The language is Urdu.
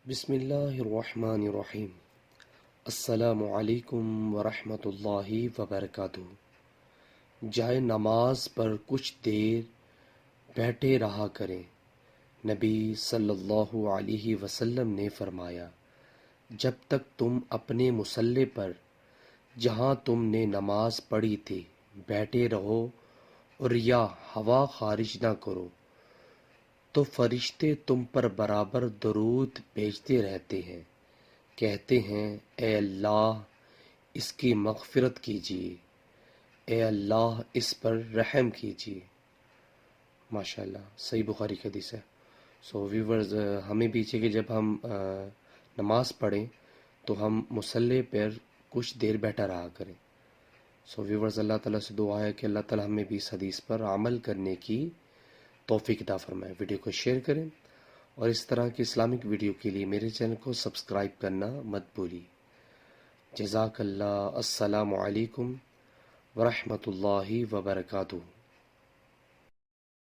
بسم اللہ الرحمن الرحیم۔ السلام علیکم ورحمۃ اللہ وبرکاتہ۔ جائے نماز پر کچھ دیر بیٹھے رہا کریں۔ نبی صلی اللہ علیہ وسلم نے فرمایا، جب تک تم اپنے مصلی پر جہاں تم نے نماز پڑھی تھی بیٹھے رہو اور یا ہوا خارج نہ کرو تو فرشتے تم پر برابر درود بھیجتے رہتے ہیں، کہتے ہیں اے اللہ اس کی مغفرت کیجیے، اے اللہ اس پر رحم کیجیے۔ ماشاءاللہ، صحیح بخاری کی حدیث ہے۔ ویورز، ہمیں بھی چاہیے کہ جب ہم نماز پڑھیں تو ہم مصلی پر کچھ دیر بیٹھا رہا کریں۔ ویورز، اللہ تعالیٰ سے دعا ہے کہ اللہ تعالیٰ ہمیں بھی اس حدیث پر عمل کرنے کی توفیق عطا فرمائے۔ ویڈیو کو شیئر کریں اور اس طرح کی اسلامک ویڈیو کے لیے میرے چینل کو سبسکرائب کرنا مت بھولیے۔ جزاک اللہ۔ السلام علیکم ورحمۃ اللہ وبرکاتہ۔